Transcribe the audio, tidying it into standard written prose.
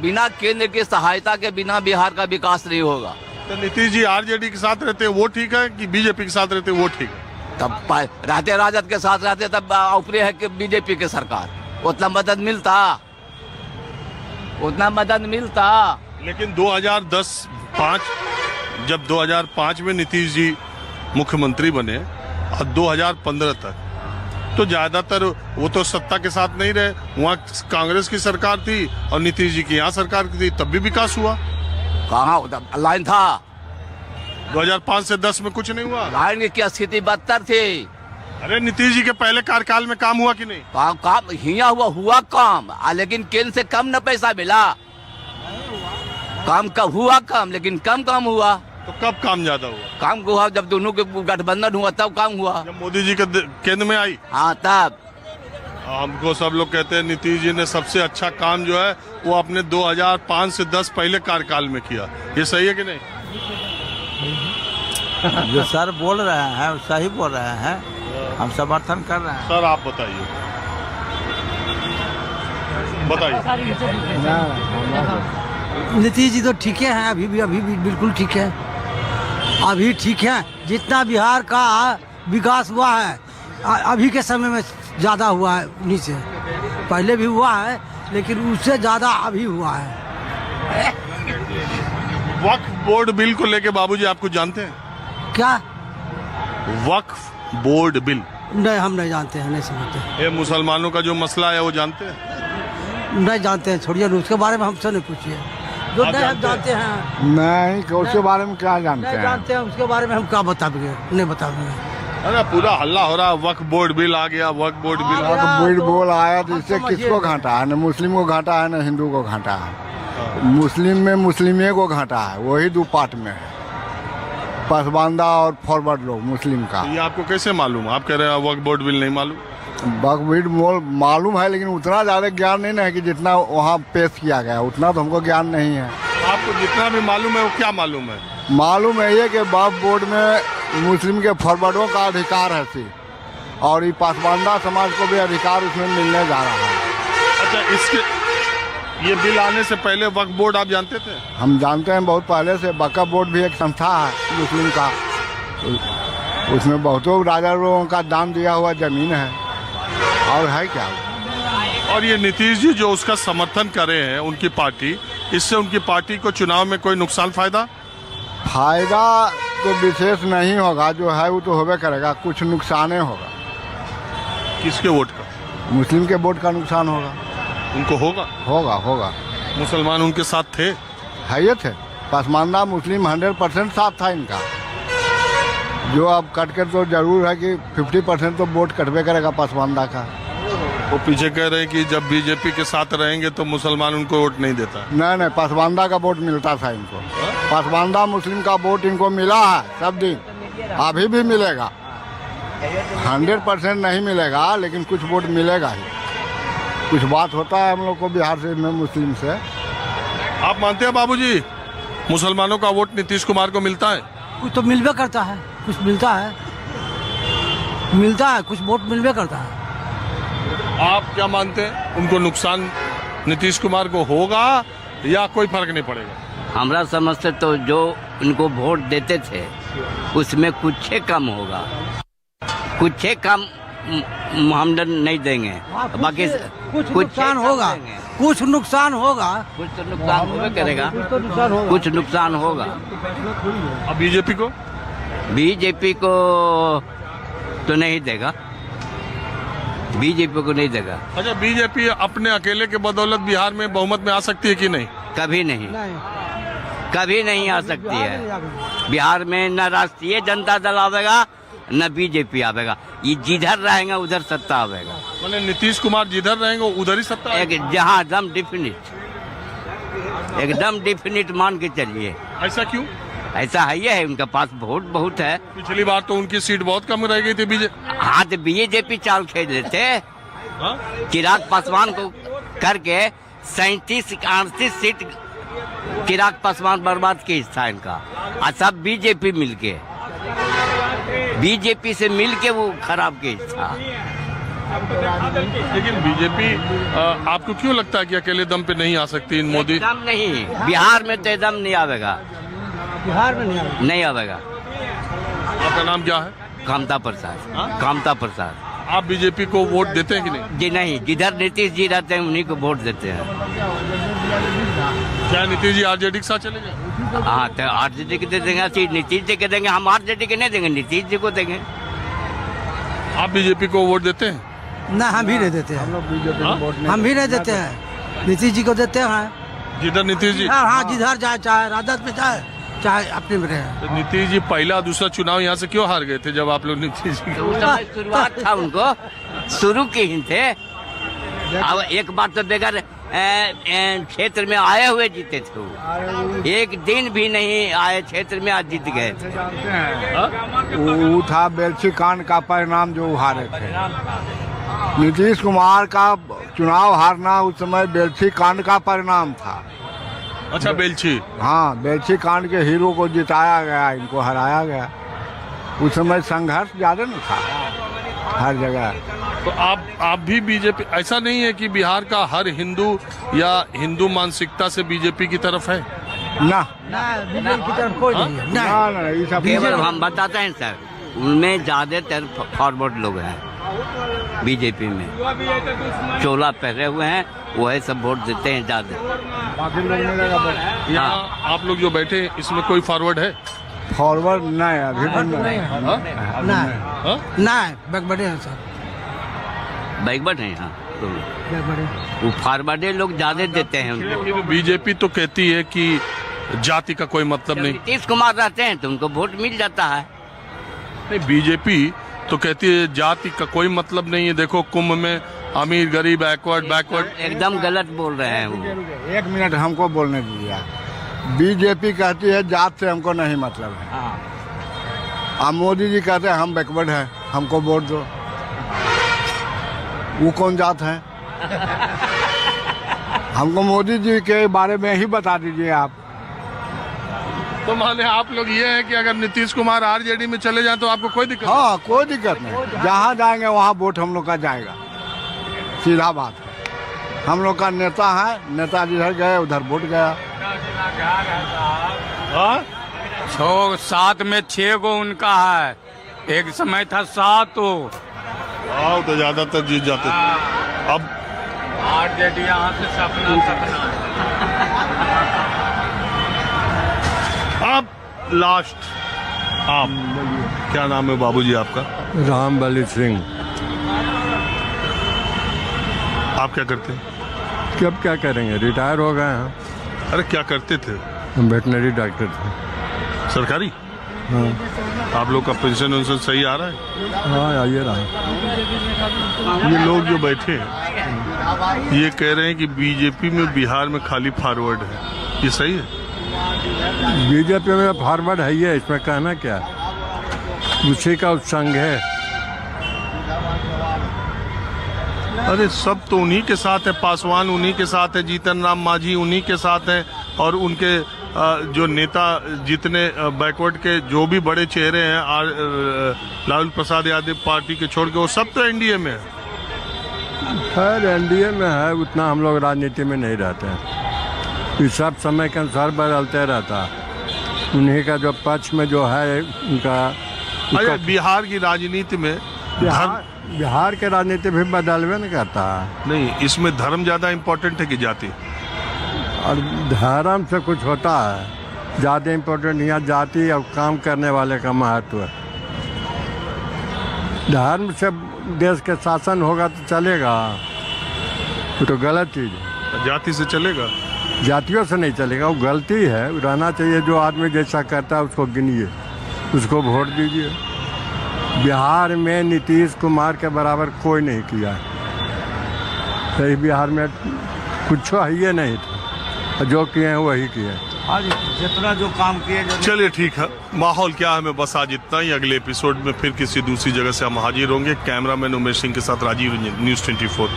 बिना केंद्र की सहायता के बिना बिहार का विकास नहीं होगा। तो नीतीश जी आरजेडी के साथ रहते हैं वो ठीक है कि बीजेपी के साथ रहते हैं वो ठीक है? तब रहते राजद के साथ रहते तब ऊपरी है कि बीजेपी के सरकार, उतना मदद मिलता। लेकिन 2005 जब 2005 में नीतीश जी मुख्यमंत्री बने और 2015 तक तो ज्यादातर वो तो सत्ता के साथ नहीं रहे, वहाँ कांग्रेस की सरकार थी और नीतीश जी की यहाँ सरकार थी, तब भी विकास हुआ। कहाँ लाइन था? 2005 से 10 में कुछ नहीं हुआ। लाइन की क्या स्थिति बदतर थी। अरे नीतीश जी के पहले कार्यकाल में काम हुआ कि नहीं? काम हिया हुआ काम, लेकिन केंद्र से कम न पैसा मिला। काम कब हुआ कम, लेकिन कम हुआ। तो कब काम ज्यादा हुआ? काम हुआ जब दोनों के गठबंधन हुआ तब काम हुआ। जब मोदी जी के केंद्र में आई। हाँ तब। हमको सब लोग कहते हैं नीतीश जी ने सबसे अच्छा काम जो है वो अपने 2005 से 10 पहले कार्यकाल में किया, ये सही है कि नहीं? जो सर बोल रहे हैं वो सही बोल रहे हैं, हम समर्थन कर रहे हैं। सर आप बताइए। नीतीश जी तो ठीक है, अभी भी बिल्कुल ठीक है, अभी ठीक है। जितना बिहार का विकास हुआ है अभी के समय में ज़्यादा हुआ है उन्हीं से, पहले भी हुआ है लेकिन उससे ज़्यादा अभी हुआ है। वक्फ बोर्ड बिल को लेके बाबूजी आप कुछ जानते हैं? क्या वक्फ बोर्ड बिल? नहीं, हम नहीं जानते हैं, नहीं समझते। ये मुसलमानों का जो मसला है वो जानते हैं? नहीं जानते हैं, छोड़िए उसके बारे में हमसे नहीं पूछिए। जो नहीं हम जानते हैं नहीं, उसके बारे में क्या जानते नहीं हैं? जानते हैं उसके बारे में हम क्या बताएंगे, नहीं बताएंगे। अरे पूरा हल्ला हो रहा है, वक्फ बोर्ड बिल आ गया, वक्फ बोर्ड बिल आ गया। बोर्ड बोल आया तो इससे किसको घाटा है? न मुस्लिम को घाटा है न हिंदू को घाटा है। मुस्लिम में मुस्लिमे को घाटा है, वही दो पार्ट में है, पसमानदा और फॉरवर्ड लोग मुस्लिम का। ये आपको कैसे मालूम? आप कह रहे हैं वक्फ बोर्ड बिल नहीं मालूम? वक्फ बोर्ड मालूम है लेकिन उतना ज़्यादा ज्ञान नहीं है कि जितना वहाँ पेश किया गया, उतना तो हमको ज्ञान नहीं है। आपको जितना भी मालूम है वो क्या मालूम है? मालूम है ये कि वक्फ बोर्ड में मुस्लिम के फॉरवर्डों का अधिकार है सिर्फ, और ये पासमानदा समाज को भी अधिकार उसमें मिलने जा रहा है। अच्छा, इसके ये बिल आने से पहले वक्फ बोर्ड आप जानते थे? हम जानते हैं बहुत पहले से। वक्फ बोर्ड भी एक संस्था है मुस्लिम का, उसमें बहुतों राजा लोगों का दान दिया हुआ जमीन है, और है क्या? और ये नीतीश जी जो उसका समर्थन कर रहे हैं उनकी पार्टी, इससे उनकी पार्टी को चुनाव में कोई नुकसान फायदा तो विशेष नहीं होगा, जो है वो तो होबे करेगा, कुछ नुकसान होगा। किसके वोट का? मुस्लिम के वोट का नुकसान होगा। उनको होगा? होगा। मुसलमान उनके साथ थे? है ये थे, पसमानदा मुस्लिम 100% साथ था इनका। जो अब कट कर तो जरूर है कि 50% तो वोट कटबे करेगा पसमानदा का। वो पीछे कह रहे हैं कि जब बीजेपी के साथ रहेंगे तो मुसलमान उनको वोट नहीं देता। नहीं, पसमानदा का वोट मिलता था इनको। पसमानदा मुस्लिम का वोट इनको मिला है सब दिन, अभी भी मिलेगा। 100% नहीं मिलेगा लेकिन कुछ वोट मिलेगा ही। कुछ बात होता है हम लोग को बिहार से में मुस्लिम से। आप मानते हैं बाबूजी मुसलमानों का वोट नीतीश कुमार को मिलता है? कुछ तो मिलबे करता है, कुछ मिलता है, कुछ वोट मिलबे करता है। आप क्या मानते हैं, उनको नुकसान नीतीश कुमार को होगा या कोई फर्क नहीं पड़ेगा? हमरा समझ से तो जो उनको वोट देते थे उसमें कुछ कम होगा, कुछ कम हम नहीं देंगे, बाकी कुछ नुकसान होगा, कुछ नुकसान होगा, कुछ तो नुकसान होगा करेगा, कुछ नुकसान होगा। अब बीजेपी को तो नहीं देगा, बीजेपी को नहीं देगा। अच्छा, बीजेपी अपने अकेले के बदौलत बिहार में बहुमत में आ सकती है कि नहीं? कभी नहीं आ सकती है। बिहार में न राष्ट्रीय जनता दल आवेगा न बीजेपी आवेगा, ये जिधर रहेंगे उधर सत्ता आवेगा। मतलब नीतीश कुमार जिधर रहेंगे उधर ही सत्ता आएगी? जहाँ एकदम डिफिनिट मान के चलिए। ऐसा क्यों? ऐसा है, ये है उनके पास वोट बहुत है। पिछली बार तो उनकी सीट बहुत कम रह गई थी बीजेपी। हाँ तो बीजेपी चाल खेल लेते, चिराग पासवान को करके 37-38 सीट चिराग पासवान बर्बाद की हिस्सा इनका, और सब बीजेपी से मिलके वो खराब के हिस्सा। लेकिन बीजेपी आपको क्यों लगता है कि अकेले दम पे नहीं आ सकती इन मोदी? एकदम नहीं, बिहार में तो एकदम नहीं आवेगा, बिहार में नहीं आवेगा। आपका नाम क्या है? कामता प्रसाद, कामता प्रसाद। आप बीजेपी को वोट देते हैं कि नहीं? जी नहीं, जिधर नीतीश जी रहते हैं उन्हीं को वोट देते हैं। क्या नीतीश जी आरजेडी के साथ चले गए? हाँ, तो आरजेडी को दे देंगे, नीतीश जी को देंगे। हम आरजेडी को नहीं देंगे, नीतीश जी को देंगे। आप बीजेपी को वोट देते हैं? ना, हम भी नहीं देते हैं, हम भी नहीं देते हैं, नीतीश जी को देते हैं। जिधर नीतीश जी, हाँ, जिधर जाए, चाहे राजद में जाए, चाहे अपने में रहे। तो नीतीश जी पहला दूसरा चुनाव यहाँ से क्यों हार गए थे जब आप लोग नीतीश जी? तो उस समय शुरुआत था, उनको शुरू की ही थे। अब एक बार तो बगैर क्षेत्र में आए हुए जीते थे वो, एक दिन भी नहीं आए क्षेत्र में, आज जीत गए। वो था बेलछी कांड का परिणाम जो हारे थे। नीतीश कुमार का चुनाव हारना उस समय बेलछी कांड का परिणाम था। अच्छा, बेलछी, हाँ, बेलछी कांड के हीरो को जिताया गया, इनको हराया गया। उस समय संघर्ष ज्यादा न था हर जगह। तो आप भी बीजेपी, ऐसा नहीं है कि बिहार का हर हिंदू या हिंदू मानसिकता से बीजेपी की तरफ है? ना, बीजेपी की तरफ कोई नहीं है। ना, ये सब केवल हम बताते हैं सर, उनमें ज्यादातर फॉरवर्ड लोग हैं बीजेपी में, चोला पहने हुए हैं, वही सब वोट देते हैं ज्यादा। बाकी लोग नहीं लगा। यहाँ आप लोग जो बैठे हैं, इसमें कोई फॉरवर्ड है? फॉरवर्ड नहीं, अभी नहीं। बैकवर्ड है सर, बैकवर्ड है। हाँ, तो बैकवर्ड। वो फॉरवर्डे लोग ज्यादा देते हैं उनको। लेकिन बीजेपी तो कहती है कि जाति का कोई मतलब जब नहीं। नीतीश कुमार रहते हैं तो उनको वोट मिल जाता है। नहीं, बीजेपी तो कहती है जाति का कोई मतलब नहीं है। देखो, कुंभ में अमीर गरीब बैकवर्ड। एकदम गलत बोल रहे हैं वो। एक मिनट हमको बोलने दीजिए। बीजेपी कहती है जात से हमको नहीं मतलब है। हाँ। अब मोदी जी कहते हैं हम बैकवर्ड हैं, हमको वोट दो। वो कौन जात है? हमको मोदी जी के बारे में ही बता दीजिए आप। तो माने आप लोग ये है कि अगर नीतीश कुमार आरजेडी में चले जाएं तो आपको कोई दिक्कत? हाँ, कोई दिक्कत नहीं, जहाँ जाएंगे वहाँ वोट हम लोग का जाएगा, सीधा बात है। हम लोग का नेता है, नेता जिधर गए उधर वोट गया। हाँ? 7 में 6 गो उनका है, एक समय था 7। आओ तो ज्यादातर जीत जाते थे। अब आरजेडी यहाँ से सपना अब लास्ट, आप क्या नाम है बाबूजी आपका? राम बली सिंह। आप क्या करते हैं? अब क्या करेंगे, रिटायर हो गए हैं। अरे क्या करते थे? हम वेटनरी डॉक्टर थे। सरकारी? हाँ, आप लोग का पेंशन उनसे सही आ रहा है? हाँ, आइए रहा। ये लोग जो बैठे हैं ये कह रहे हैं कि बीजेपी में बिहार में खाली फॉरवर्ड है, ये सही है? बीजेपी में फॉरवर्ड है, ये इसमें कहना क्या, उसी का संघ है। अरे सब तो उन्हीं के साथ है, पासवान उन्हीं के साथ है, जीतन राम मांझी उन्हीं के साथ है, और उनके जो नेता जितने बैकवर्ड के जो भी बड़े चेहरे हैं, लालू प्रसाद यादव पार्टी के छोड़ के, वो सब तो एनडीए में है। खैर एनडीए में है, उतना हम लोग राजनीति में नहीं रहते हैं। ये सब समय के अनुसार बदलते रहता। उन्हीं का जो पक्ष में जो है उनका अरे बिहार की राजनीति में बिहार के राजनीति भी बदलवे नहीं करता। नहीं, इसमें धर्म ज्यादा इम्पोर्टेंट है कि जाति? और धर्म से कुछ होता है ज़्यादा इम्पोर्टेंट, यहाँ जाति और काम करने वाले का महत्व है। धर्म से देश के शासन होगा तो चलेगा, वो तो गलत चीज़ है। जाति से चलेगा? जातियों से नहीं चलेगा, वो गलती है। रहना चाहिए जो आदमी जैसा करता है उसको गिनिए, उसको वोट दीजिए। बिहार में नीतीश कुमार के बराबर कोई नहीं किया है। सही, बिहार में कुछ है ही नहीं था, जो किए हैं वही किए। जितना जो काम किए। चलिए ठीक है, माहौल क्या है, मैं बस आज इतना ही। अगले एपिसोड में फिर किसी दूसरी जगह से हम हाजिर होंगे। कैमरामैन उमेश सिंह के साथ राजीव रंजन, न्यूज़ 24।